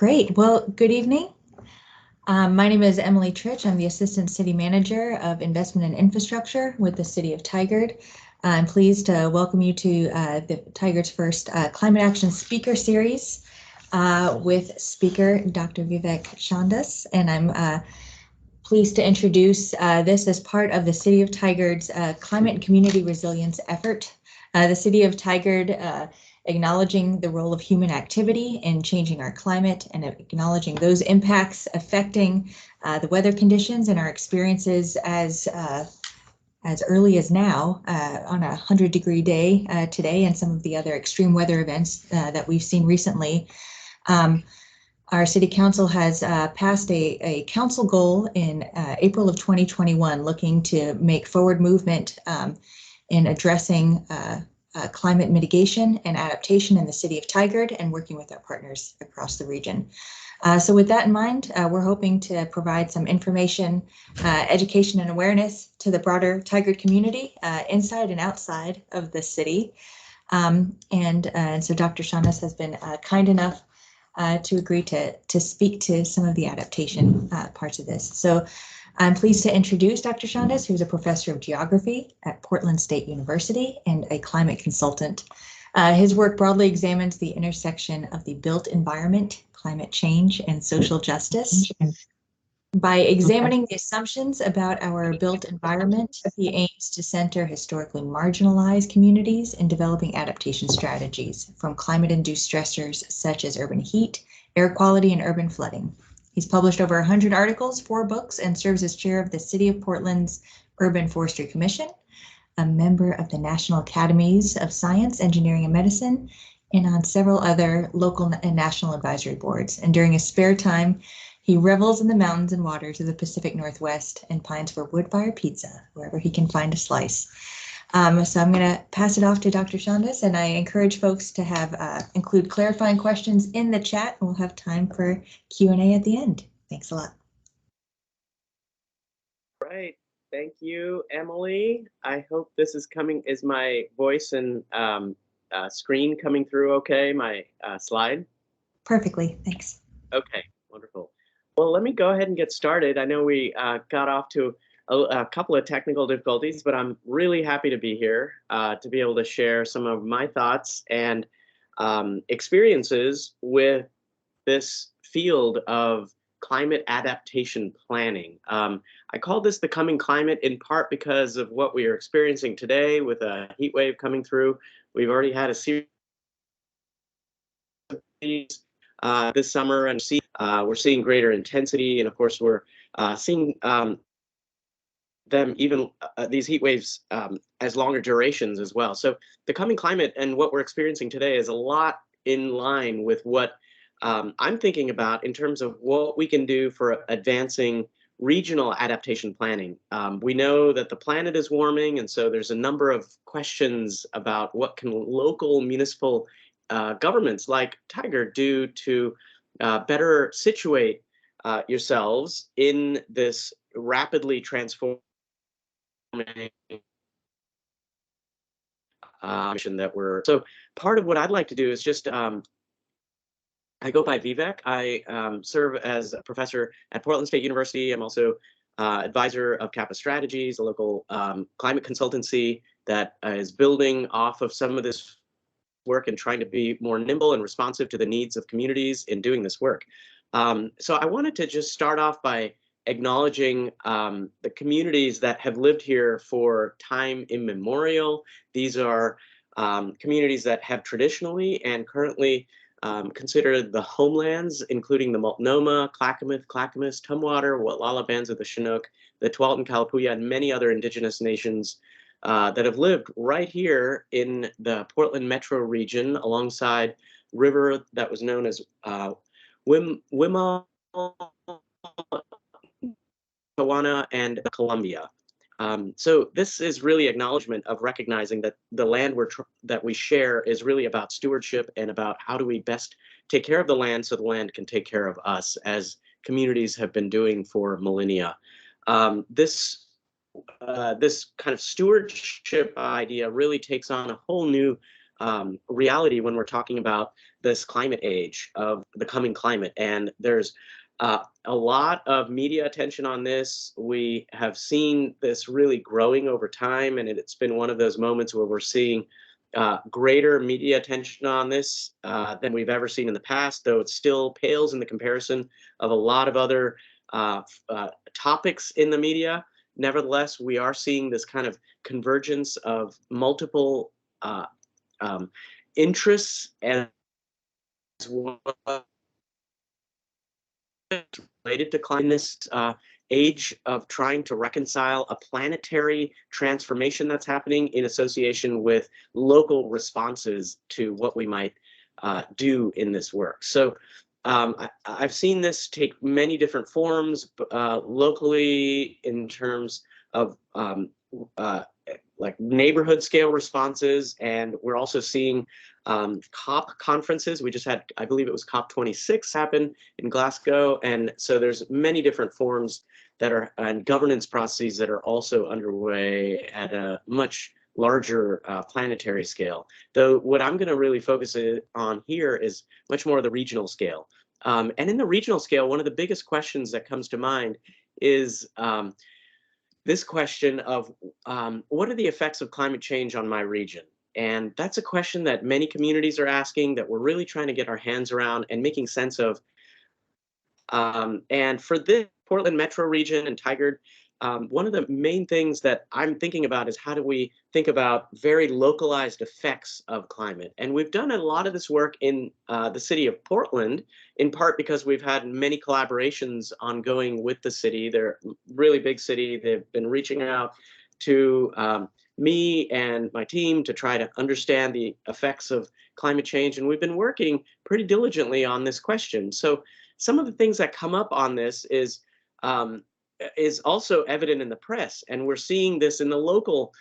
Great. Well, good evening. My name is Emily Trich. I'm the Assistant City Manager of Investment and Infrastructure with the City of Tigard. I'm pleased to welcome you to the Tigard's first Climate Action Speaker Series with speaker Dr. Vivek Shandas. And I'm pleased to introduce this as part of the City of Tigard's Climate and Community Resilience effort. The City of Tigard acknowledging the role of human activity in changing our climate and acknowledging those impacts affecting the weather conditions and our experiences as early as now on a 100-degree day today and some of the other extreme weather events that we've seen recently. Our City Council has passed a council goal in April of 2021 looking to make forward movement in addressing climate mitigation and adaptation in the City of Tigard and working with our partners across the region. So with that in mind, we're hoping to provide some information, education and awareness to the broader Tigard community inside and outside of the city. And so Dr. Shandas has been kind enough to agree to speak to some of the adaptation parts of this. So I'm pleased to introduce Dr. Shandas, who's a professor of geography at Portland State University and a climate consultant. His work broadly examines the intersection of the built environment, climate change, and social justice. By examining the assumptions about our built environment, he aims to center historically marginalized communities in developing adaptation strategies from climate-induced stressors such as urban heat, air quality, and urban flooding. He's published over 100 articles, 4 books, and serves as chair of the City of Portland's Urban Forestry Commission, a member of the National Academies of Science, Engineering, and Medicine, and on several other local and national advisory boards. And during his spare time, he revels in the mountains and waters of the Pacific Northwest and pines for wood-fired pizza, wherever he can find a slice. So I'm going to pass it off to Dr. Shandas, and I encourage folks to have include clarifying questions in the chat, and we'll have time for Q&A at the end. Thanks a lot. Right. Thank you, Emily. I hope this is my voice and screen coming through okay, my slide? Perfectly, thanks. Okay, wonderful. Well, let me go ahead and get started. I know we got off to a couple of technical difficulties, but I'm really happy to be here to be able to share some of my thoughts and experiences with this field of climate adaptation planning. I call this the coming climate in part because of what we are experiencing today with a heat wave coming through. We've already had a series of these this summer, and we're seeing greater intensity, and of course we're seeing them even these heat waves as longer durations as well. So the coming climate and what we're experiencing today is a lot in line with what I'm thinking about in terms of what we can do for advancing regional adaptation planning. We know that the planet is warming, and so there's a number of questions about what can local municipal governments like Tigard do to better situate yourselves in this rapidly transforming mission that we're. So part of what I'd like to do is just I go by Vivek. I serve as a professor at Portland State University. I'm also advisor of Kappa Strategies, a local climate consultancy that is building off of some of this work and trying to be more nimble and responsive to the needs of communities in doing this work. So I wanted to just start off by acknowledging the communities that have lived here for time immemorial. These are communities that have traditionally and currently considered the homelands, including the Multnomah, Clackamas, Tumwater, Wallala Bands of the Chinook, the Tualatin Kalapuya, and many other indigenous nations that have lived right here in the Portland metro region alongside river that was known as Wimma, Tawana, and Columbia. So this is really acknowledgement of recognizing that the land that we share is really about stewardship and about how do we best take care of the land so the land can take care of us, as communities have been doing for millennia. This kind of stewardship idea really takes on a whole new reality when we're talking about this climate age of the coming climate. And there's a lot of media attention on this. We have seen this really growing over time, and it's been one of those moments where we're seeing greater media attention on this than we've ever seen in the past, though it still pales in the comparison of a lot of other topics in the media. Nevertheless, we are seeing this kind of convergence of multiple interests as well related to climate in this age of trying to reconcile a planetary transformation that's happening in association with local responses to what we might do in this work. So I've seen this take many different forms locally in terms of like neighborhood scale responses, and we're also seeing COP conferences. We just had, I believe it was COP26 happen in Glasgow, and so there's many different forms that are and governance processes that are also underway at a much larger planetary scale. Though what I'm going to really focus on here is much more of the regional scale. And in the regional scale, one of the biggest questions that comes to mind is this question of what are the effects of climate change on my region? And that's a question that many communities are asking, that we're really trying to get our hands around and making sense of. And for this Portland metro region and Tigard, one of the main things that I'm thinking about is how do we think about very localized effects of climate? And we've done a lot of this work in the city of Portland, in part because we've had many collaborations ongoing with the city. They're a really big city. They've been reaching out to me and my team to try to understand the effects of climate change. And we've been working pretty diligently on this question. So some of the things that come up on this is also evident in the press, and we're seeing this in the local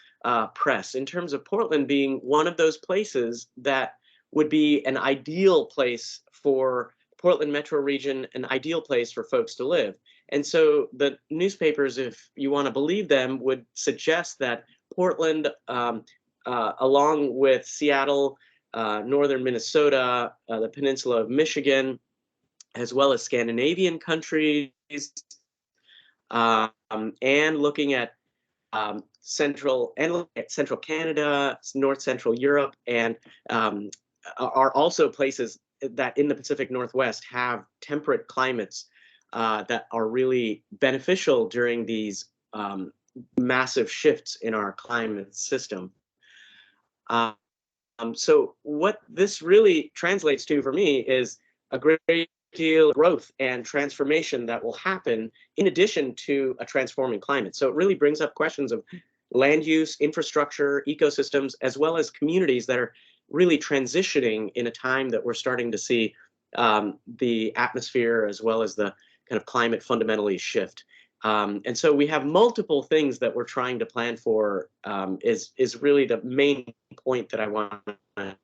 press in terms of Portland being one of those places that would be an ideal place for Portland metro region, an ideal place for folks to live. And so the newspapers, if you want to believe them, would suggest that Portland, along with Seattle, northern Minnesota, the peninsula and Scandinavian countries, and looking at central Canada, North Central Europe, and are also places that in the Pacific Northwest have temperate climates that are really beneficial during these massive shifts in our climate system. So what this really translates to for me is a great deal of growth and transformation that will happen in addition to a transforming climate. So it really brings up questions of land use, infrastructure, ecosystems, as well as communities that are really transitioning in a time that we're starting to see the atmosphere as well as the kind of climate fundamentally shift. And so we have multiple things that we're trying to plan for, is really the main point that I want to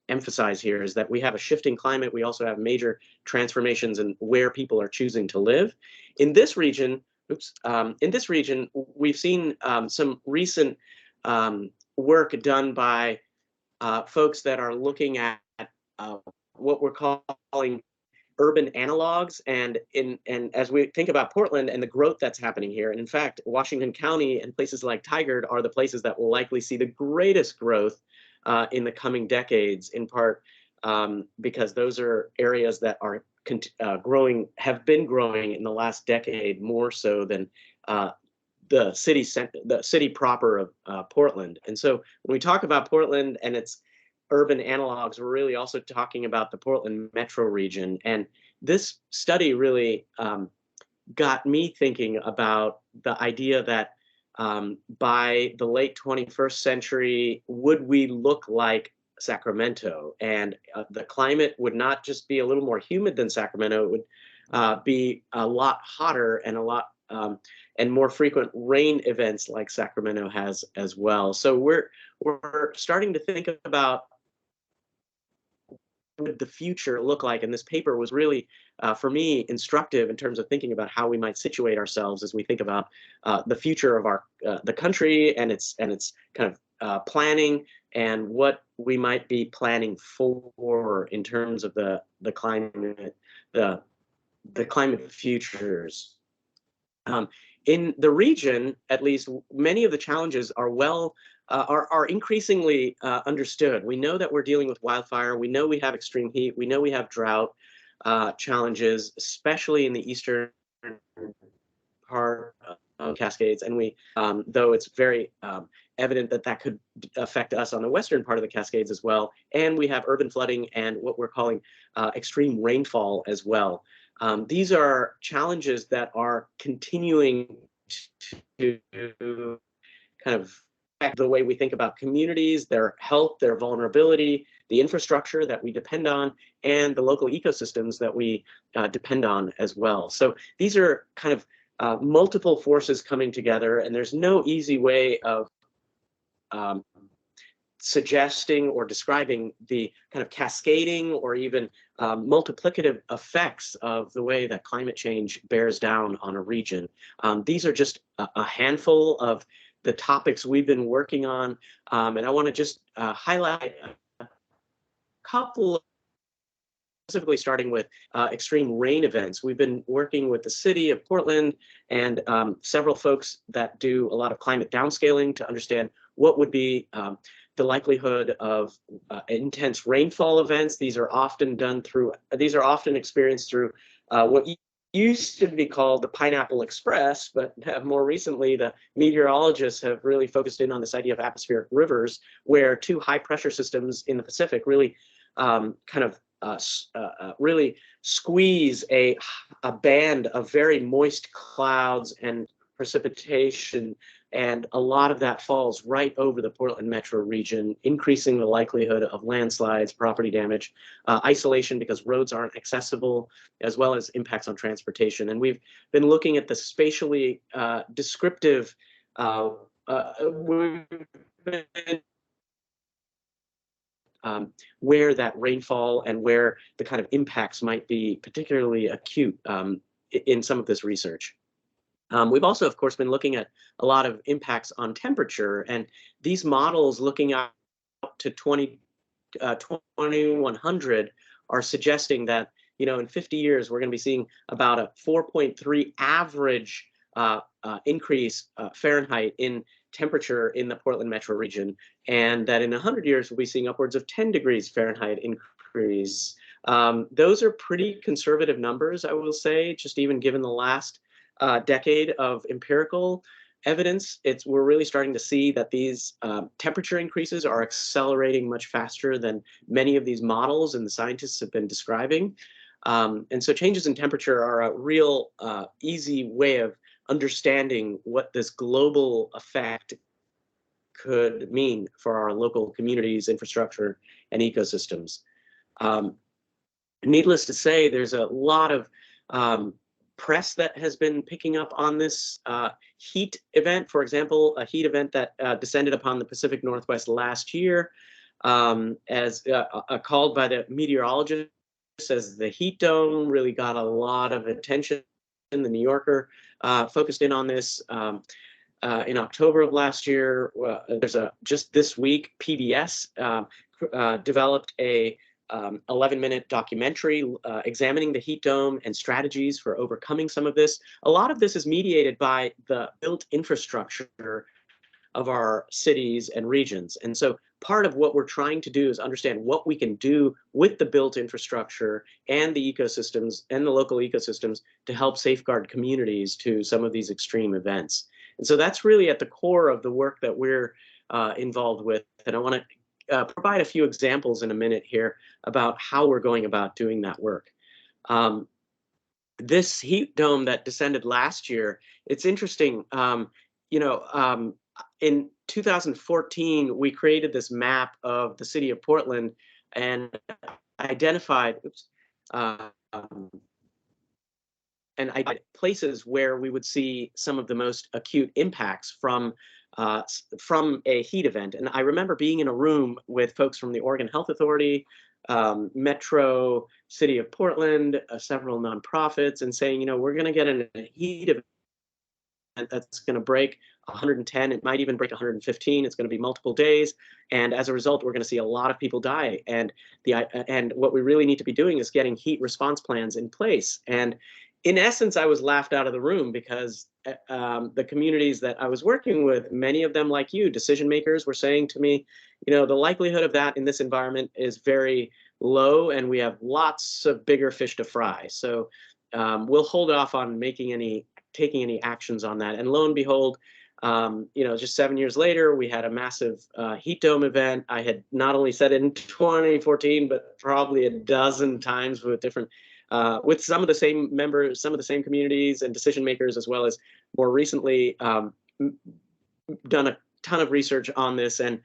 emphasize here, is that we have a shifting climate. We also have major transformations in where people are choosing to live. In this region, we've seen some recent work done by folks that are looking at what we're calling urban analogs, and as we think about Portland and the growth that's happening here, and in fact, Washington County and places like Tigard are the places that will likely see the greatest growth in the coming decades, in part because those are areas that are have been growing in the last decade more so than the city proper of Portland. And so when we talk about Portland and its urban analogs, we're really also talking about the Portland metro region. And this study really got me thinking about the idea that by the late 21st century, would we look like Sacramento? And the climate would not just be a little more humid than Sacramento, it would be a lot hotter and a lot and more frequent rain events like Sacramento has as well. So we're starting to think about what would the future look like, and this paper was really for me instructive in terms of thinking about how we might situate ourselves as we think about the future of our the country and its kind of planning and what we might be planning for in terms of the climate, the climate futures. In the region, at least, many of the challenges are are increasingly understood. We know that we're dealing with wildfire. We know we have extreme heat. We know we have drought challenges, especially in the eastern part of Cascades. And we, though it's very evident that that could affect us on the western part of the Cascades as well. And we have urban flooding and what we're calling extreme rainfall as well. These are challenges that are continuing to kind of affect the way we think about communities, their health, their vulnerability, the infrastructure that we depend on, and the local ecosystems that we depend on as well. So these are kind of multiple forces coming together, and there's no easy way of suggesting or describing the kind of cascading or even multiplicative effects of the way that climate change bears down on a region. These are just a handful of the topics we've been working on, and I want to just highlight a couple, specifically starting with extreme rain events. We've been working with the city of Portland and several folks that do a lot of climate downscaling to understand what would be the likelihood of intense rainfall events. These are often experienced through what used to be called the Pineapple Express, but more recently the meteorologists have really focused in on this idea of atmospheric rivers, where two high pressure systems in the Pacific really really squeeze a band of very moist clouds and precipitation, and a lot of that falls right over the Portland metro region, increasing the likelihood of landslides, property damage, isolation because roads aren't accessible, as well as impacts on transportation. And we've been looking at the spatially descriptive where that rainfall and where the kind of impacts might be particularly acute in some of this research. We've also, of course, been looking at a lot of impacts on temperature, and these models looking out to 2100 are suggesting that, in 50 years, we're going to be seeing about a 4.3 average increase Fahrenheit in temperature in the Portland metro region, and that in 100 years, we'll be seeing upwards of 10 degrees Fahrenheit increase. Those are pretty conservative numbers, I will say, just even given the last decade of empirical evidence. We're really starting to see that these temperature increases are accelerating much faster than many of these models and the scientists have been describing. And so changes in temperature are a real easy way of understanding what this global effect could mean for our local communities, infrastructure, and ecosystems. Needless to say, there's a lot of press that has been picking up on this heat event. For example, a heat event that descended upon the Pacific Northwest last year, as called by the meteorologists as the heat dome, really got a lot of attention. The New Yorker focused in on this in October of last year. There's just this week, PBS developed a 11-minute documentary examining the heat dome and strategies for overcoming some of this. A lot of this is mediated by the built infrastructure of our cities and regions. And so part of what we're trying to do is understand what we can do with the built infrastructure and the ecosystems and the local ecosystems to help safeguard communities to some of these extreme events. And so that's really at the core of the work that we're involved with. And I want to provide a few examples in a minute here about how we're going about doing that work. This heat dome that descended last year, it's interesting, in 2014, we created this map of the city of Portland and identified places where we would see some of the most acute impacts from a heat event. And I remember being in a room with folks from the Oregon Health Authority, Metro, City of Portland, several nonprofits, and saying, we're going to get a heat event that's going to break 110, it might even break 115. It's going to be multiple days. And as a result, we're going to see a lot of people die. And what we really need to be doing is getting heat response plans in place. And in essence, I was laughed out of the room because the communities that I was working with, many of them like you, decision makers, were saying to me, the likelihood of that in this environment is very low, and we have lots of bigger fish to fry. So we'll hold off on taking any actions on that. And lo and behold, just 7 years later, we had a massive heat dome event. I had not only said it in 2014, but probably a dozen times with different, with some of the same members, some of the same communities and decision makers, as well as more recently done a ton of research on this and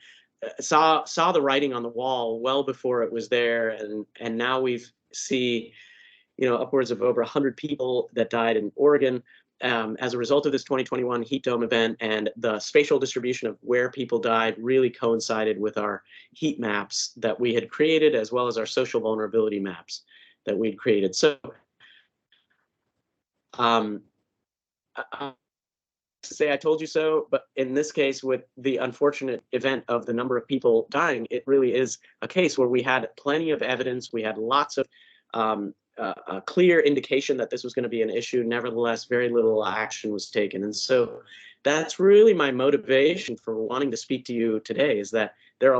saw the writing on the wall well before it was there. And now we see, upwards of over 100 people that died in Oregon as a result of this 2021 heat dome event, and the spatial distribution of where people died really coincided with our heat maps that we had created, as well as our social vulnerability maps that we'd created. So I say I told you so, but in this case, with the unfortunate event of the number of people dying, it really is a case where we had plenty of evidence. We had lots of a clear indication that this was going to be an issue. Nevertheless, very little action was taken. And so that's really my motivation for wanting to speak to you today, is that there's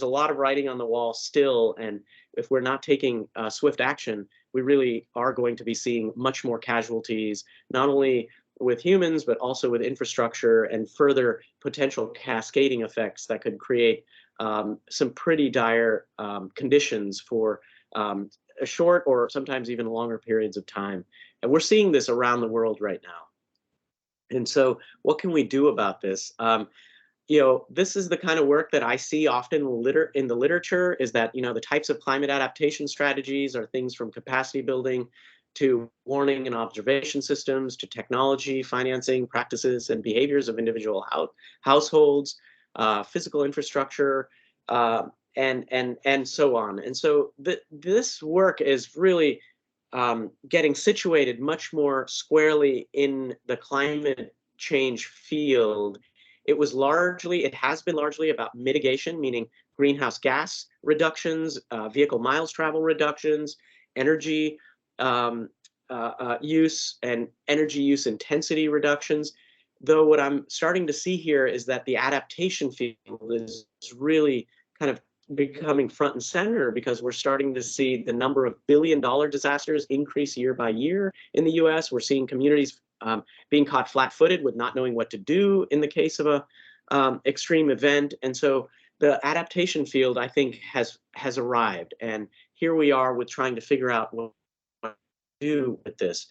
a lot of writing on the wall still. And if we're not taking swift action, we really are going to be seeing much more casualties, not only with humans, but also with infrastructure, and further potential cascading effects that could create some pretty dire conditions for a short or sometimes even longer periods of time. And we're seeing this around the world right now. And so what can we do about this? This is the kind of work that I see often in the literature, is that, the types of climate adaptation strategies are things from capacity building to warning and observation systems, to technology, financing, practices, and behaviors of individual households, physical infrastructure, and so on. And so this work is really getting situated much more squarely in the climate change field. It has been largely about mitigation, meaning greenhouse gas reductions, vehicle miles travel reductions, energy use, and energy use intensity reductions. Though what I'm starting to see here is that the adaptation field is really kind of becoming front and center, because we're starting to see the number of billion-dollar disasters increase year by year in the US. We're seeing communities being caught flat-footed with not knowing what to do in the case of a extreme event. And so the adaptation field, I think, has arrived. And here we are with trying to figure out what to do with this.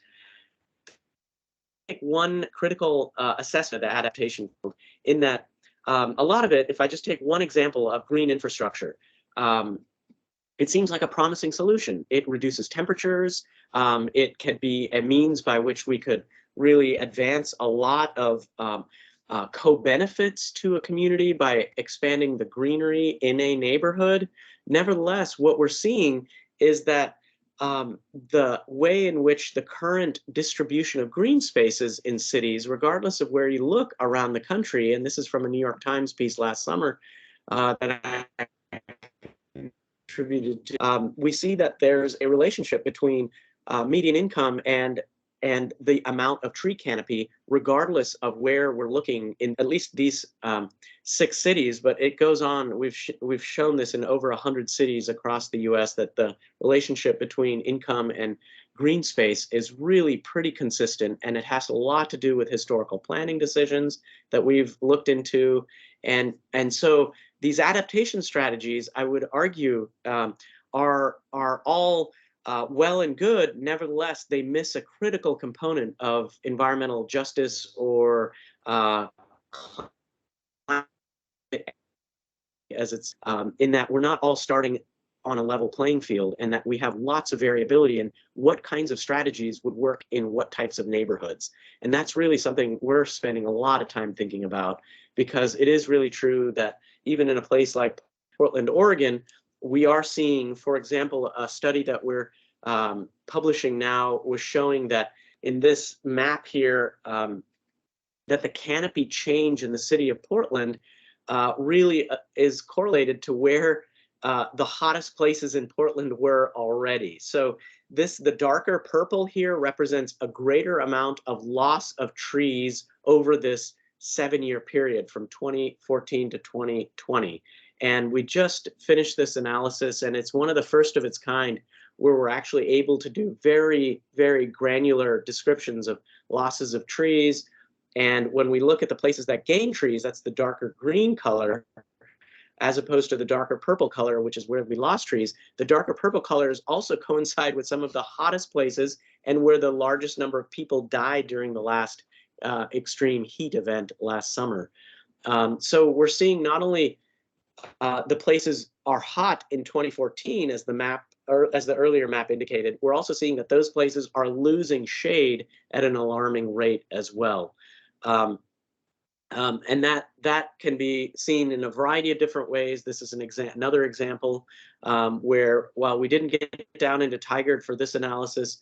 One critical assessment of the adaptation field, in that a lot of it, if I just take one example of green infrastructure, it seems like a promising solution. It reduces temperatures. It can be a means by which we could really advance a lot of co-benefits to a community by expanding the greenery in a neighborhood. Nevertheless, what we're seeing is that the way in which the current distribution of green spaces in cities, regardless of where you look around the country, and this is from a New York Times piece last summer that I attributed to, we see that there's a relationship between median income and the amount of tree canopy, regardless of where we're looking in at least these 6 cities. But it goes on. We've shown this in over 100 cities across the U.S. that the relationship between income and green space is really pretty consistent, and it has a lot to do with historical planning decisions that we've looked into. And so these adaptation strategies, I would argue, are all well and good. Nevertheless, they miss a critical component of environmental justice, or as it's in that we're not all starting on a level playing field, and that we have lots of variability in what kinds of strategies would work in what types of neighborhoods. And that's really something we're spending a lot of time thinking about, because it is really true that even in a place like Portland, Oregon, we are seeing, for example, a study that we're publishing now was showing that in this map here, that the canopy change in the city of Portland really is correlated to where the hottest places in Portland were already. So the darker purple here represents a greater amount of loss of trees over this 7-year period from 2014 to 2020. And we just finished this analysis, and it's one of the first of its kind where we're actually able to do very, very granular descriptions of losses of trees. And when we look at the places that gain trees, that's the darker green color, as opposed to the darker purple color, which is where we lost trees. The darker purple colors also coincide with some of the hottest places and where the largest number of people died during the last extreme heat event last summer. So we're seeing not only the places are hot in 2014 as the map, or as the earlier map indicated, we're also seeing that those places are losing shade at an alarming rate as well. And that can be seen in a variety of different ways. This is another example where, while we didn't get down into Tigard for this analysis,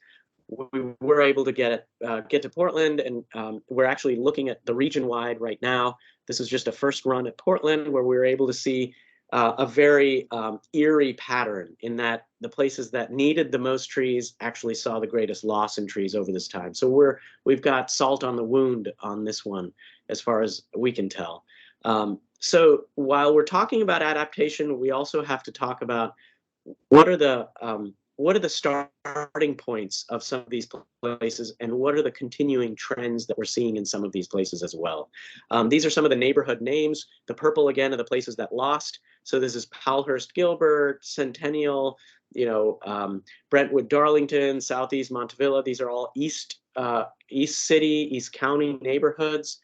we were able to get to Portland, and we're actually looking at the region-wide right now. This is just a first run at Portland, where we were able to see a very eerie pattern in that the places that needed the most trees actually saw the greatest loss in trees over this time. So we've got salt on the wound on this one, as far as we can tell. So while we're talking about adaptation, we also have to talk about what are the starting points of some of these places, and what are the continuing trends that we're seeing in some of these places as well. These are some of the neighborhood names. The purple, again, are the places that lost. So this is Powellhurst, Gilbert, Centennial, Brentwood, Darlington, Southeast Montevilla. These are all East City, East County neighborhoods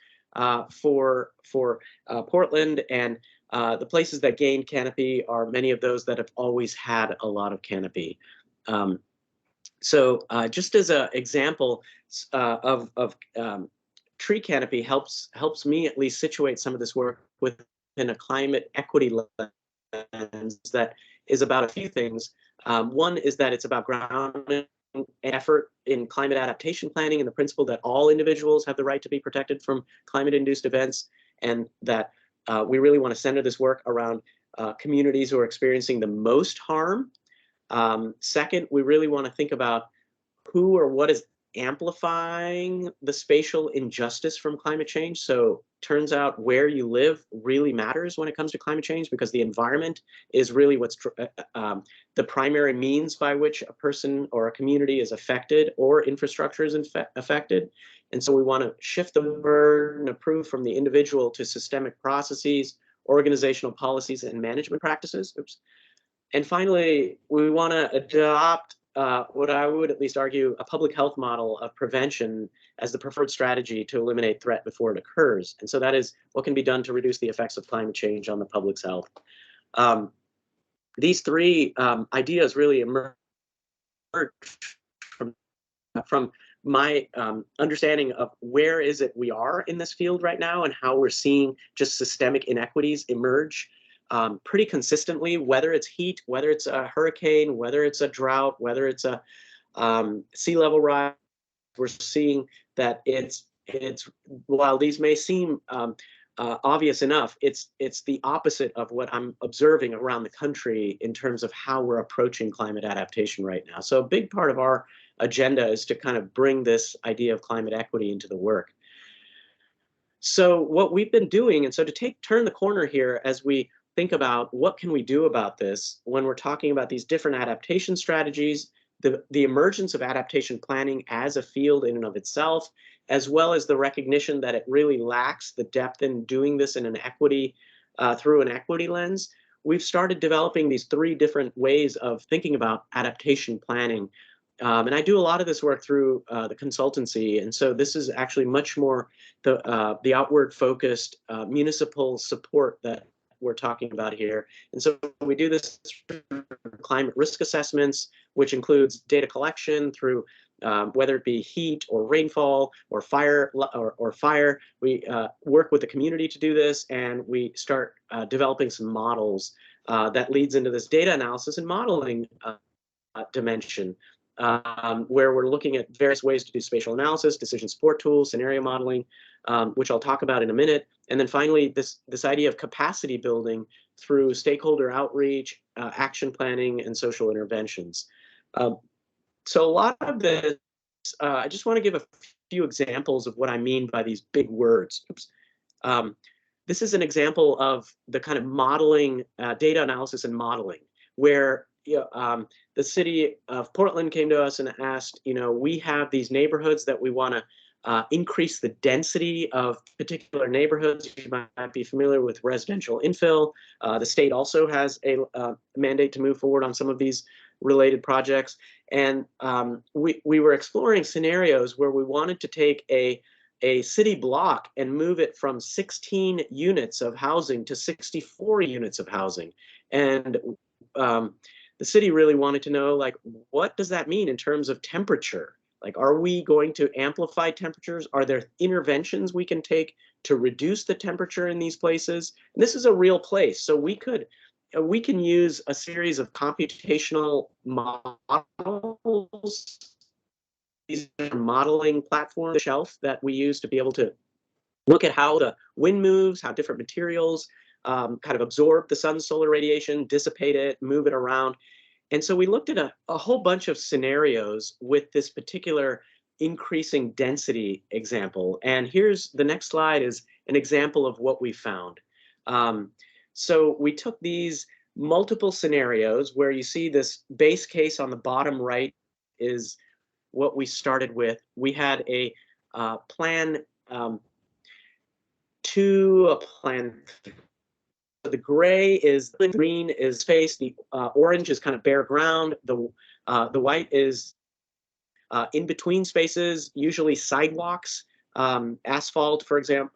for Portland. And the places that gained canopy are many of those that have always had a lot of canopy. So just as an example of tree canopy helps me at least situate some of this work within a climate equity lens that is about a few things. One is that it's about grounding effort in climate adaptation planning and the principle that all individuals have the right to be protected from climate-induced events, and that we really want to center this work around communities who are experiencing the most harm. Second, we really want to think about who or what is amplifying the spatial injustice from climate change. So turns out where you live really matters when it comes to climate change, because the environment is really what's the primary means by which a person or a community is affected or infrastructure is affected. And so we want to shift the burden of proof from the individual to systemic processes, organizational policies, and management practices. Oops. And finally, we want to adopt what I would at least argue a public health model of prevention as the preferred strategy to eliminate threat before it occurs. And so that is what can be done to reduce the effects of climate change on the public's health. These three ideas really emerge from my understanding of where is it we are in this field right now, and how we're seeing just systemic inequities emerge pretty consistently, whether it's heat, whether it's a hurricane, whether it's a drought, whether it's a sea level rise. We're seeing that it's while these may seem obvious enough, it's the opposite of what I'm observing around the country in terms of how we're approaching climate adaptation right now. So a big part of our agenda is to kind of bring this idea of climate equity into the work. So what we've been doing, and so to turn the corner here as we think about what can we do about this when we're talking about these different adaptation strategies, the emergence of adaptation planning as a field in and of itself, as well as the recognition that it really lacks the depth in doing this in an equity, through an equity lens. We've started developing these three different ways of thinking about adaptation planning. And I do a lot of this work through the consultancy. And so this is actually much more the outward focused municipal support that we're talking about here. And so we do this through climate risk assessments, which includes data collection through whether it be heat or rainfall or fire We work with the community to do this, and we start developing some models that leads into this data analysis and modeling dimension. where we're looking at various ways to do spatial analysis, decision support tools, scenario modeling, which I'll talk about in a minute. And then finally, this idea of capacity building through stakeholder outreach, action planning, and social interventions. So a lot of this, I just want to give a few examples of what I mean by these big words. This is an example of the kind of modeling, data analysis and modeling, where the city of Portland came to us and asked, we have these neighborhoods that we want to increase the density of particular neighborhoods. You might be familiar with residential infill. The state also has a mandate to move forward on some of these related projects. And we were exploring scenarios where we wanted to take a city block and move it from 16 units of housing to 64 units of housing. And the city really wanted to know, like, what does that mean in terms of temperature? Like, are we going to amplify temperatures? Are there interventions we can take to reduce the temperature in these places? And this is a real place, so we can use a series of computational models. These are modeling platforms, the shelf that we use to be able to look at how the wind moves, how different materials kind of absorb the sun's solar radiation, dissipate it, move it around. And so we looked at a whole bunch of scenarios with this particular increasing density example. And here's the next slide is an example of what we found. So we took these multiple scenarios where you see this base case on the bottom right is what we started with. We had a plan 2, a plan 3. The gray is the green is space. The orange is kind of bare ground. The white is in between spaces, usually sidewalks, asphalt, for example.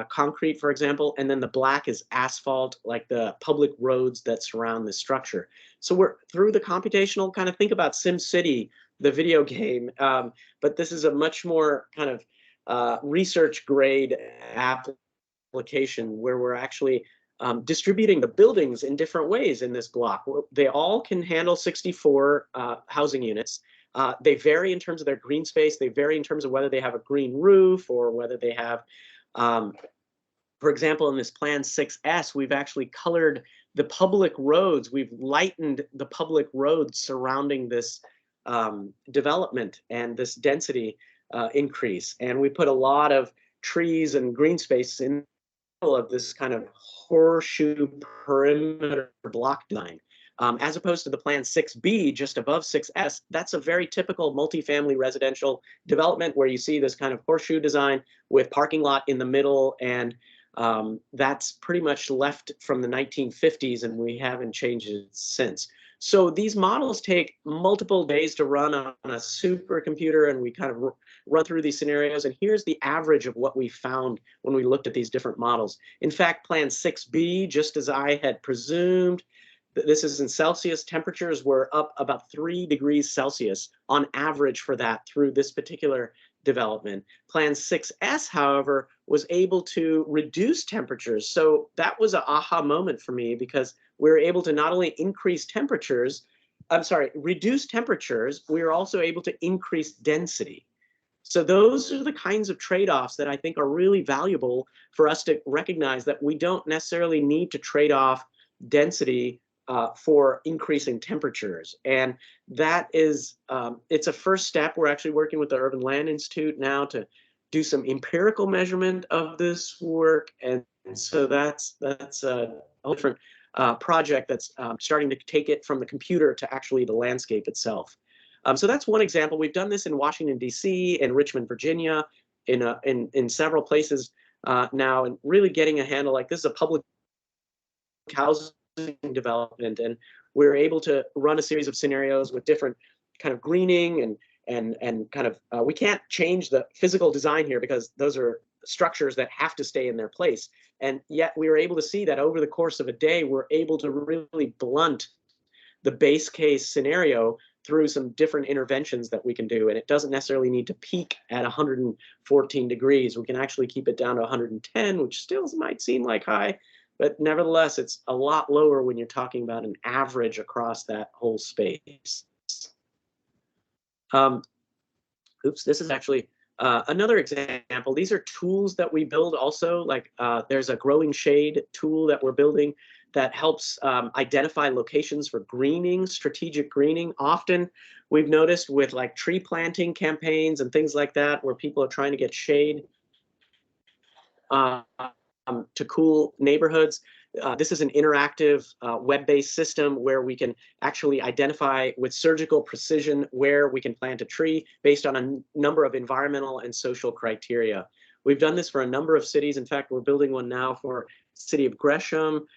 Concrete, for example. And then the black is asphalt, like the public roads that surround the structure. So we're through the computational kind of think about SimCity, the video game, but this is a much more kind of research grade application where we're actually distributing the buildings in different ways in this block. They all can handle 64 housing units. They vary in terms of their green space. They vary in terms of whether they have a green roof or whether they have, for example, in this Plan 6S, we've actually colored the public roads. We've lightened the public roads surrounding this development and this density increase. And we put a lot of trees and green space in of this kind of horseshoe perimeter block design. As opposed to the Plan 6B just above 6S, that's a very typical multifamily residential development where you see this kind of horseshoe design with parking lot in the middle, and that's pretty much left from the 1950s, and we haven't changed it since. So these models take multiple days to run on a supercomputer, and we kind of run through these scenarios. And here's the average of what we found when we looked at these different models. In fact, Plan 6B, just as I had presumed, this is in Celsius, temperatures were up about 3 degrees Celsius on average for that through this particular development. Plan 6S, however, was able to reduce temperatures. So that was an aha moment for me, because we were able to not only reduce temperatures, we were also able to increase density. So those are the kinds of trade-offs that I think are really valuable for us to recognize, that we don't necessarily need to trade off density for increasing temperatures. And that is, it's a first step. We're actually working with the Urban Land Institute now to do some empirical measurement of this work. And so that's a whole different project that's starting to take it from the computer to actually the landscape itself. So that's one example. We've done this in Washington, D.C., and Richmond, Virginia, in several places now, and really getting a handle, like this is a public housing development, and we're able to run a series of scenarios with different kind of greening and kind of, we can't change the physical design here because those are structures that have to stay in their place. And yet we were able to see that over the course of a day, we're able to really blunt the base case scenario through some different interventions that we can do. And it doesn't necessarily need to peak at 114 degrees. We can actually keep it down to 110, which still might seem like high, but nevertheless, it's a lot lower when you're talking about an average across that whole space. Um, Oops, this is actually another example. These are tools that we build also, like there's a growing shade tool that we're building that helps identify locations for greening, strategic greening. Often we've noticed with like tree planting campaigns and things like that, where people are trying to get shade to cool neighborhoods. This is an interactive web-based system where we can actually identify with surgical precision where we can plant a tree based on a number of environmental and social criteria. We've done this for a number of cities. In fact, we're building one now for the city of Gresham.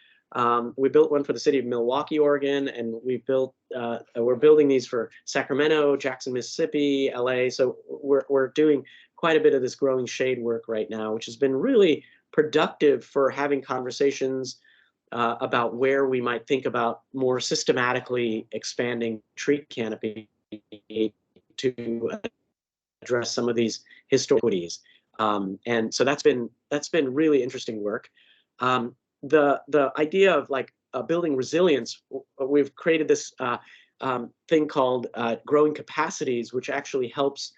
We built one for the city of Milwaukee, Oregon, and we're building these for Sacramento, Jackson, Mississippi, LA. So we're doing quite a bit of this growing shade work right now, which has been really productive for having conversations about where we might think about more systematically expanding tree canopy to address some of these historicities. And so that's been really interesting work. The idea of like building resilience, we've created this thing called growing capacities, which actually helps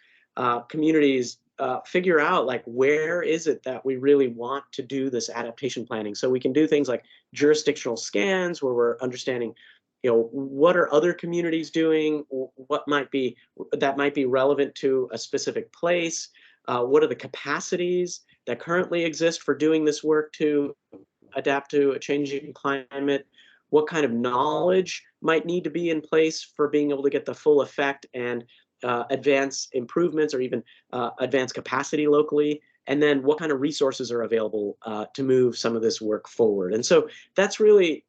communities figure out like where is it that we really want to do this adaptation planning. So we can do things like jurisdictional scans where we're understanding, what are other communities doing, what might be relevant to a specific place, what are the capacities that currently exist for doing this work to adapt to a changing climate, what kind of knowledge might need to be in place for being able to get the full effect and advance improvements or even advance capacity locally, and then what kind of resources are available to move some of this work forward. And so that's really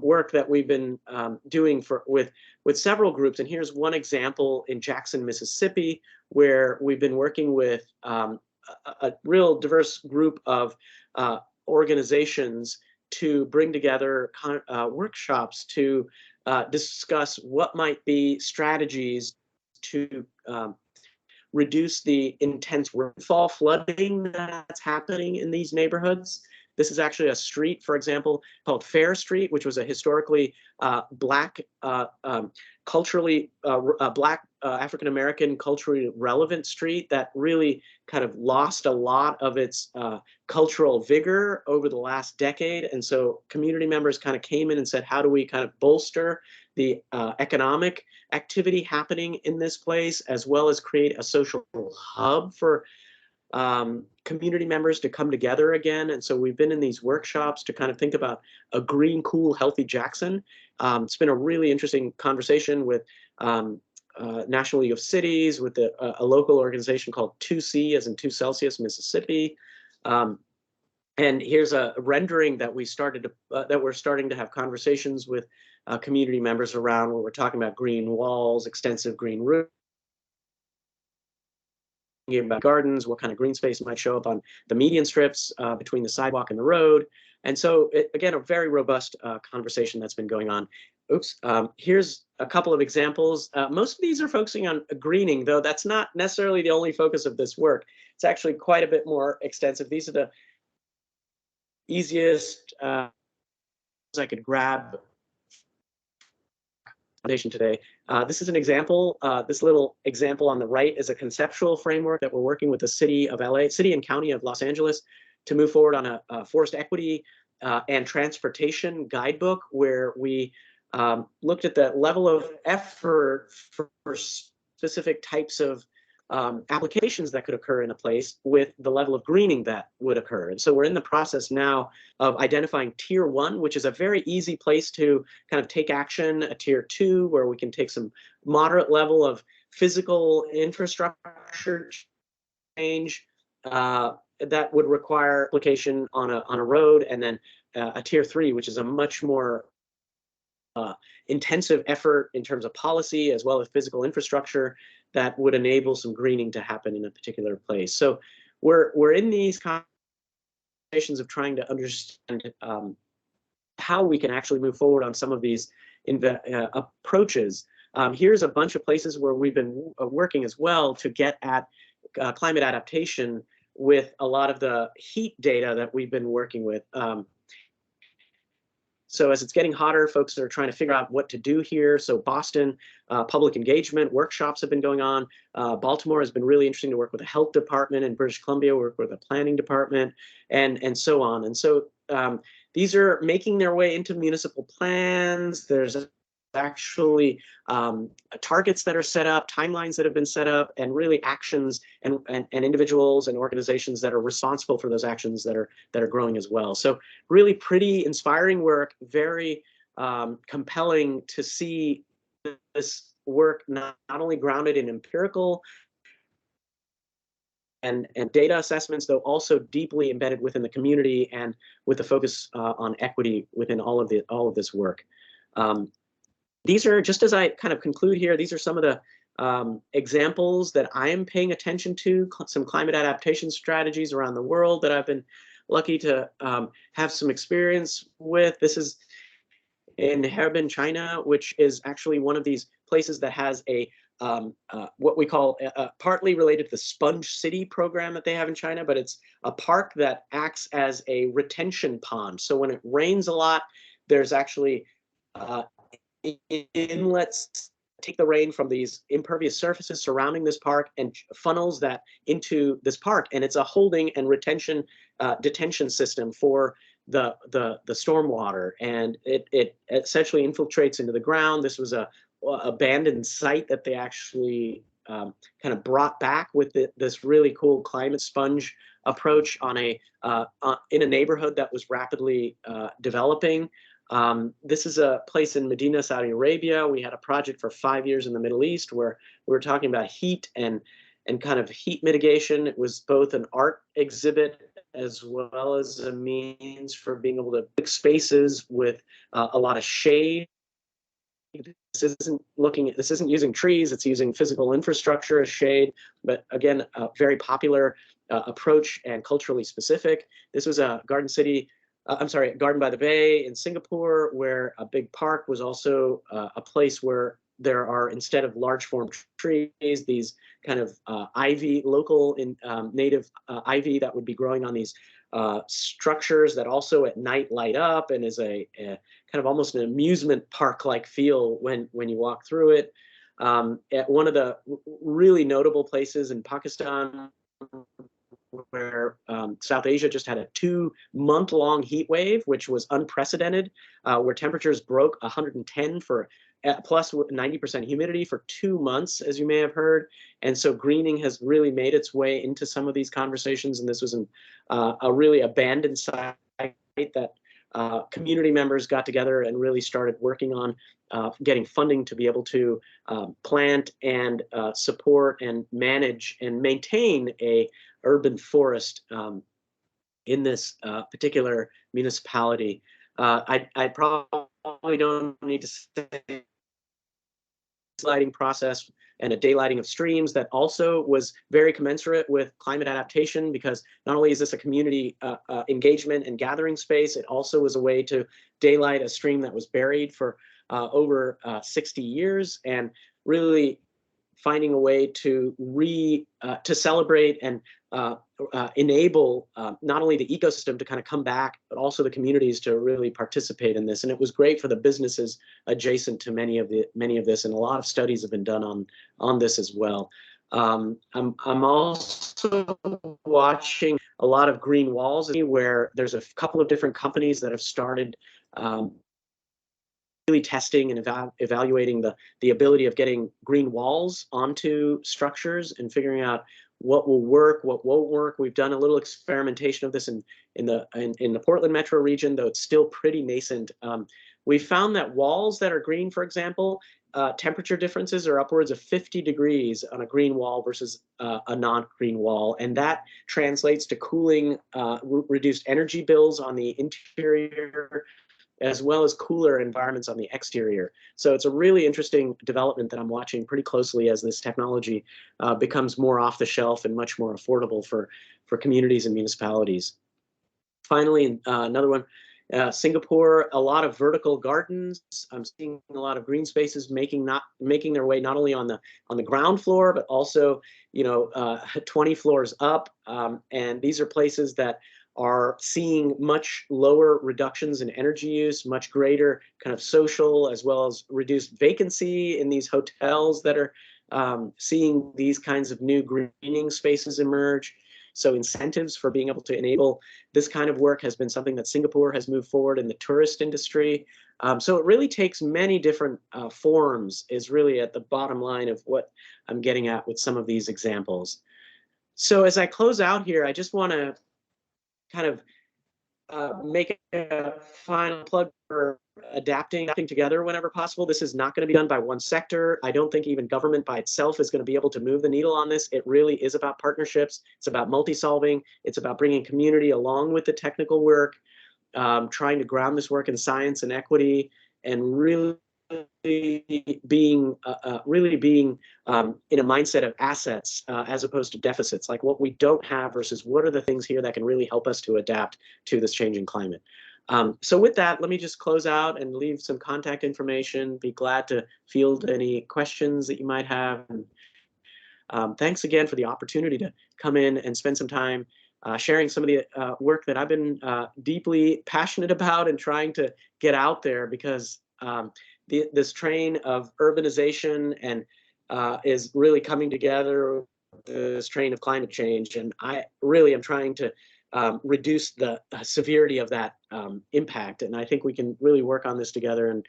work that we've been doing with several groups. And here's one example in Jackson, Mississippi, where we've been working with a real diverse group of organizations to bring together workshops to discuss what might be strategies to reduce the intense rainfall flooding that's happening in these neighborhoods. This is actually a street, for example, called Fair Street, which was a historically black, culturally black African-American culturally relevant street that really kind of lost a lot of its cultural vigor over the last decade. And so community members kind of came in and said, how do we kind of bolster the economic activity happening in this place, as well as create a social hub for community members to come together again. And so we've been in these workshops to kind of think about a green, cool, healthy Jackson. It's been a really interesting conversation with National League of Cities, with a local organization called 2C, as in 2 Celsius, Mississippi. And here's a rendering that we're starting to have conversations with community members around, where we're talking about green walls, extensive green roofs, about gardens, what kind of green space might show up on the median strips between the sidewalk and the road. And so, again, a very robust conversation that's been going on. Oops, here's a couple of examples. Most of these are focusing on greening, though that's not necessarily the only focus of this work. It's actually quite a bit more extensive. These are the easiest I could grab today. This is an example. This little example on the right is a conceptual framework that we're working with the city of LA, city and county of Los Angeles, to move forward on a forest equity and transportation guidebook, where we looked at the level of effort for specific types of applications that could occur in a place with the level of greening that would occur. And so we're in the process now of identifying tier 1, which is a very easy place to kind of take action, a tier 2, where we can take some moderate level of physical infrastructure change that would require application on a road, and then a tier 3, which is a much more intensive effort in terms of policy as well as physical infrastructure that would enable some greening to happen in a particular place. So we're in these conversations of trying to understand how we can actually move forward on some of these approaches. Here's a bunch of places where we've been working as well to get at climate adaptation with a lot of the heat data that we've been working with. So as it's getting hotter, folks are trying to figure out what to do here. So Boston, public engagement workshops have been going on. Baltimore has been really interesting to work with the health department. In British Columbia, work with the planning department, and so on. And so these are making their way into municipal plans. There's actually targets that are set up, timelines that have been set up, and really actions and individuals and organizations that are responsible for those actions that are growing as well. So really pretty inspiring work, very compelling to see this work not only grounded in empirical and data assessments, though also deeply embedded within the community and with the focus on equity within all of this work. These are, just as I kind of conclude here, these are some of the examples that I am paying attention to, some climate adaptation strategies around the world that I've been lucky to have some experience with. This is in Harbin, China, which is actually one of these places that has a what we call partly related to the Sponge City program that they have in China, but it's a park that acts as a retention pond. So when it rains a lot, there's actually inlets take the rain from these impervious surfaces surrounding this park and funnels that into this park, and it's a holding and retention detention system for the stormwater, and it essentially infiltrates into the ground. This was a abandoned site that they actually kind of brought back with this really cool climate sponge approach on a in a neighborhood that was rapidly developing. This is a place in Medina, Saudi Arabia. We had a project for 5 years in the Middle East where we were talking about heat and kind of heat mitigation. It was both an art exhibit as well as a means for being able to pick spaces with a lot of shade. This isn't using trees, it's using physical infrastructure as shade, but again, a very popular approach and culturally specific. This was a Garden City, Garden by the Bay in Singapore, where a big park was also a place where there are, instead of large form trees, these kind of ivy, local native ivy that would be growing on these structures that also at night light up and is a kind of almost an amusement park-like feel when you walk through it. At one of the really notable places in Pakistan, where South Asia just had a 2-month-long heat wave, which was unprecedented, where temperatures broke 110 for plus 90% humidity for 2 months, as you may have heard. And so greening has really made its way into some of these conversations. And this was a really abandoned site that community members got together and really started working on getting funding to be able to plant and support and manage and maintain a urban forest in this particular municipality. I probably don't need to say lighting process and a daylighting of streams that also was very commensurate with climate adaptation, because not only is this a community engagement and gathering space, it also was a way to daylight a stream that was buried for over 60 years, and really finding a way to celebrate and enable not only the ecosystem to kind of come back, but also the communities to really participate in this. And it was great for the businesses adjacent to many of this, and a lot of studies have been done on this as well. I'm also watching a lot of green walls, where there's a couple of different companies that have started really testing and evaluating the ability of getting green walls onto structures and figuring out what will work, what won't work. We've done a little experimentation of this in the Portland metro region, though it's still pretty nascent. We found that walls that are green, for example, temperature differences are upwards of 50 degrees on a green wall versus a non-green wall, and that translates to cooling, reduced energy bills on the interior, as well as cooler environments on the exterior. So it's a really interesting development that I'm watching pretty closely as this technology becomes more off the shelf and much more affordable for communities and municipalities. Finally, another one, Singapore, a lot of vertical gardens. I'm seeing a lot of green spaces making their way not only on the ground floor, but also 20 floors up. And these are places that are seeing much lower reductions in energy use, much greater kind of social as well as reduced vacancy in these hotels that are seeing these kinds of new greening spaces emerge. So incentives for being able to enable this kind of work has been something that Singapore has moved forward in the tourist industry. So it really takes many different forms, is really at the bottom line of what I'm getting at with some of these examples. So as I close out here, I just want to kind of make a final plug for adapting together whenever possible. This is not going to be done by one sector. I don't think even government by itself is going to be able to move the needle on this. It really is about partnerships. It's about multi-solving. It's about bringing community along with the technical work, trying to ground this work in science and equity, and really being in a mindset of assets as opposed to deficits, like what we don't have versus what are the things here that can really help us to adapt to this changing climate. So with that, let me just close out and leave some contact information. Be glad to field any questions that you might have. Thanks again for the opportunity to come in and spend some time sharing some of the work that I've been deeply passionate about and trying to get out there, because this train of urbanization and is really coming together with this train of climate change. And I really am trying to reduce the severity of that impact. And I think we can really work on this together. And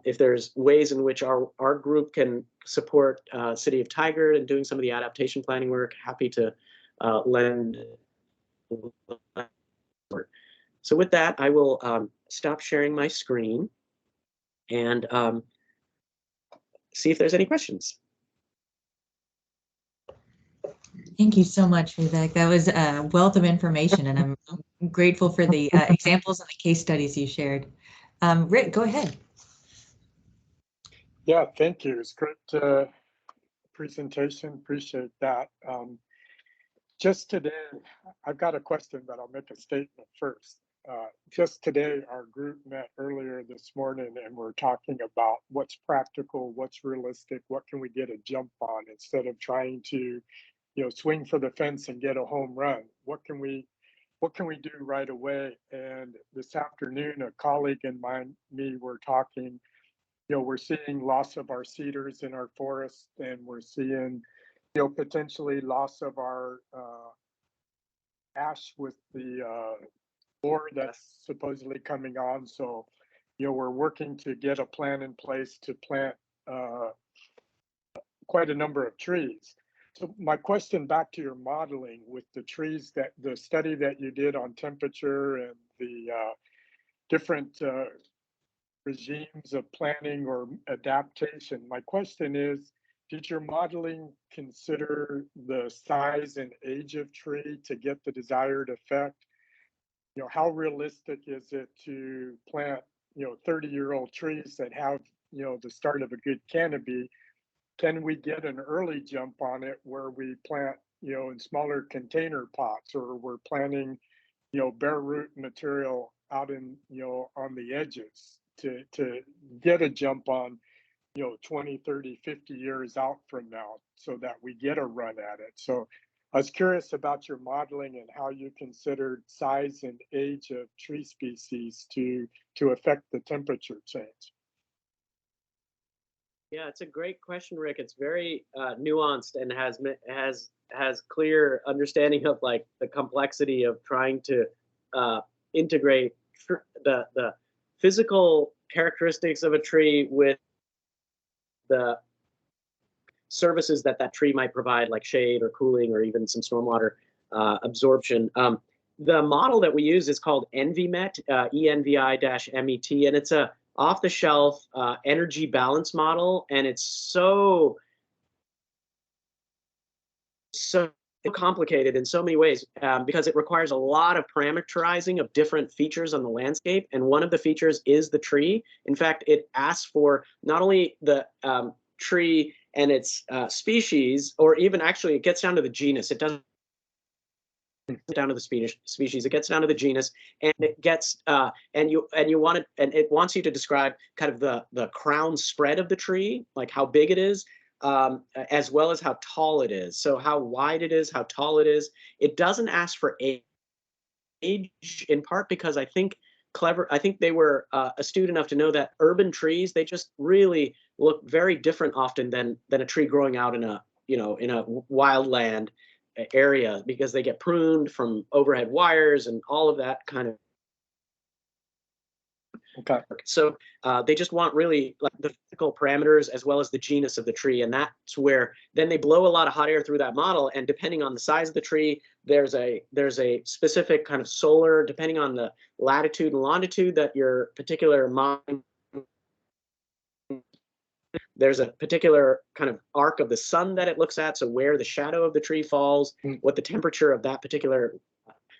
if there's ways in which our group can support City of Tigard and doing some of the adaptation planning work, happy to lend. So with that, I will stop sharing my screen and see if there's any questions. Thank you so much, Vivek. That was a wealth of information, and I'm grateful for the examples and the case studies you shared. Rick, go ahead. Yeah, thank you. It's great presentation. Appreciate that. Just today, I've got a question, but I'll make a statement first. Just today, our group met earlier this morning, and we're talking about what's practical, what's realistic, what can we get a jump on instead of trying to, swing for the fence and get a home run. What can we do right away? And this afternoon, a colleague and me were talking. We're seeing loss of our cedars in our forests, and we're seeing, potentially loss of our ash with the board that's supposedly coming on. So, we're working to get a plan in place to plant quite a number of trees. So my question back to your modeling with the trees, that the study that you did on temperature and the different regimes of planning or adaptation. My question is, did your modeling consider the size and age of tree to get the desired effect? How realistic is it to plant, 30-year-old trees that have, the start of a good canopy? Can we get an early jump on it where we plant, in smaller container pots, or we're planting, bare root material out in, on the edges to get a jump on, 20, 30, 50 years out from now so that we get a run at it. So I was curious about your modeling and how you considered size and age of tree species to affect the temperature change. Yeah, it's a great question, Rick. It's very nuanced and has clear understanding of like the complexity of trying to integrate the physical characteristics of a tree with the services that tree might provide, like shade or cooling or even some stormwater absorption. The model that we use is called ENVIMET, ENVI-MET, and it's a off-the-shelf energy balance model, and it's so complicated in so many ways because it requires a lot of parameterizing of different features on the landscape, and one of the features is the tree. In fact, it asks for not only the tree and its species, or even actually it gets down to the genus. It doesn't down to the species, it gets down to the genus, and it gets and it wants you to describe kind of the crown spread of the tree, like how big it is, as well as how tall it is. So how wide it is, how tall it is. It doesn't ask for age. in part because I think they were astute enough to know that urban trees, they just really look very different often than a tree growing out in a, in a wildland area, because they get pruned from overhead wires and all of that kind of. Okay. So they just want really like the physical parameters as well as the genus of the tree, and that's where then they blow a lot of hot air through that model. And depending on the size of the tree, there's a specific kind of solar, depending on the latitude and longitude that your particular model. There's a particular kind of arc of the sun that it looks at, so where the shadow of the tree falls, what the temperature of that particular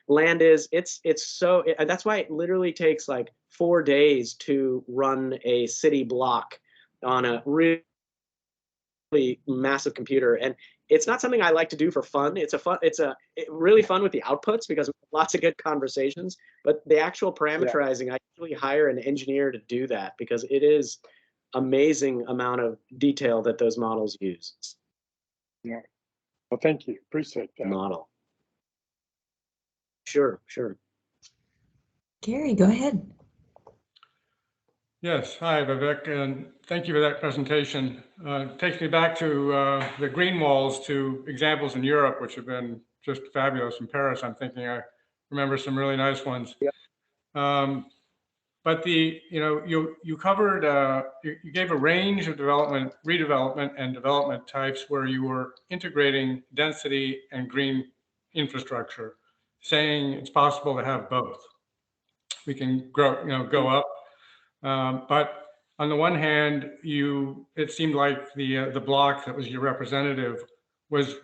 land is. That's why it literally takes like 4 days to run a city block on a really massive computer. And it's not something I like to do for fun. It's really fun with the outputs because we have lots of good conversations, but the actual parameterizing, I usually hire an engineer to do that because it is amazing amount of detail that those models use. Yeah. Well, thank you. Appreciate that. Model. Sure. Gary, go ahead. Yes, hi Vivek, and thank you for that presentation. It takes me back to the green walls, to examples in Europe, which have been just fabulous. In Paris, I'm thinking I remember some really nice ones. Yep. But you covered, you gave a range of redevelopment and development types where you were integrating density and green infrastructure, saying it's possible to have both. We can grow, go up. But on the one hand, it seemed like the block that was your representative was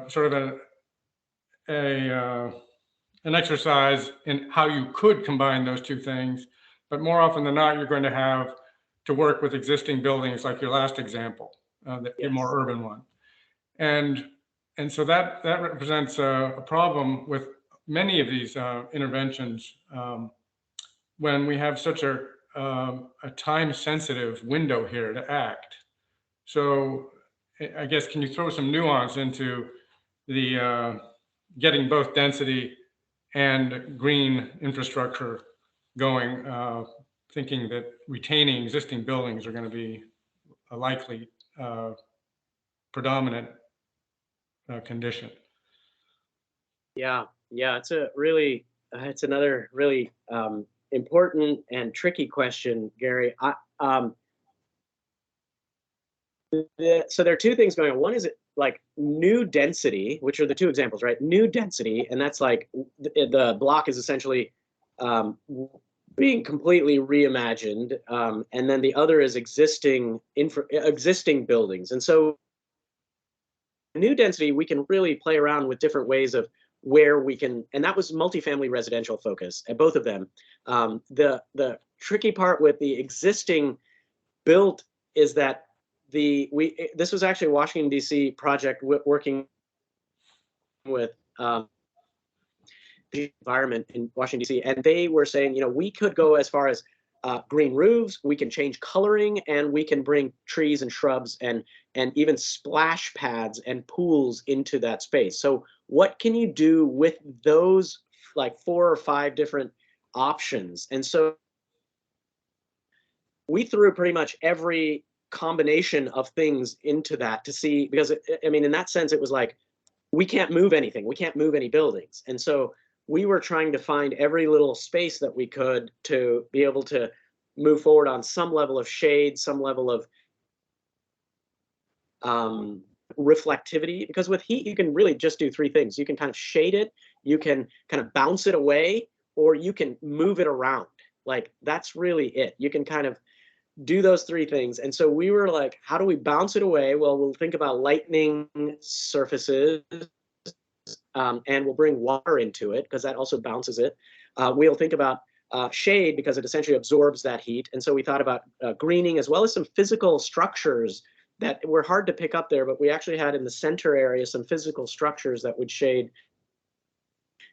sort of an exercise in how you could combine those two things. But more often than not, you're going to have to work with existing buildings, like your last example, the more urban one, and so that represents a problem with many of these interventions. When we have such a time-sensitive window here to act. So I guess, can you throw some nuance into the getting both density and green infrastructure going, thinking that retaining existing buildings are going to be a likely predominant condition? Yeah, it's another really important and tricky question, Gary. So there are two things going on. One is like new density, which are the two examples, right? New density, and that's like the block is essentially being completely reimagined, and then the other is existing buildings. And so new density, we can really play around with different ways of where we can, and that was multifamily residential focus at both of them. The tricky part with the existing built is that this was actually a Washington DC project working with the environment in Washington DC, and they were saying, we could go as far as green roofs, we can change coloring, and we can bring trees and shrubs and even splash pads and pools into that space. So what can you do with those like 4 or 5 different options? And so we threw pretty much every combination of things into that to see, because in that sense, it was like, we can't move anything. We can't move any buildings. And so we were trying to find every little space that we could to be able to move forward on some level of shade, some level of reflectivity, because with heat, you can really just do 3 things. You can kind of shade it, you can kind of bounce it away, or you can move it around. Like, that's really it. You can kind of do those 3 things. And so we were like, how do we bounce it away? Well, we'll think about lightning surfaces, and we'll bring water into it because that also bounces it. We'll think about shade because it essentially absorbs that heat. And so we thought about greening, as well as some physical structures that were hard to pick up there, but we actually had in the center area some physical structures that would shade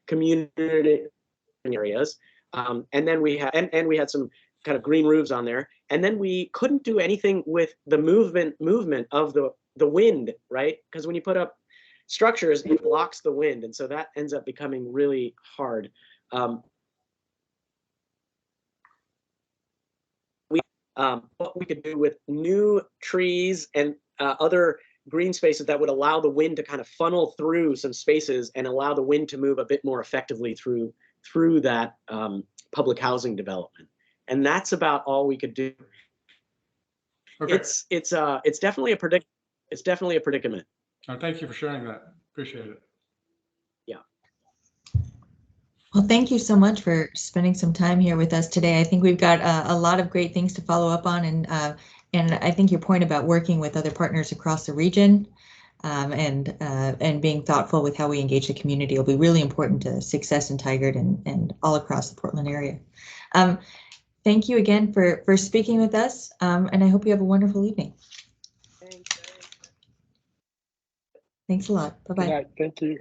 community areas. And then we had some kind of green roofs on there. And then we couldn't do anything with the movement of the wind, right? Because when you put up structures, it blocks the wind, and so that ends up becoming really hard. What we could do with new trees and other green spaces that would allow the wind to kind of funnel through some spaces and allow the wind to move a bit more effectively through that public housing development. And that's about all we could do. Okay. It's definitely a predicament. Oh, thank you for sharing that. Appreciate it. Yeah. Well, thank you so much for spending some time here with us today. I think we've got a lot of great things to follow up on, and I think your point about working with other partners across the region and being thoughtful with how we engage the community will be really important to success in Tigard and all across the Portland area. Thank you again for speaking with us, and I hope you have a wonderful evening. Thanks a lot. Bye-bye. Good night. Thank you.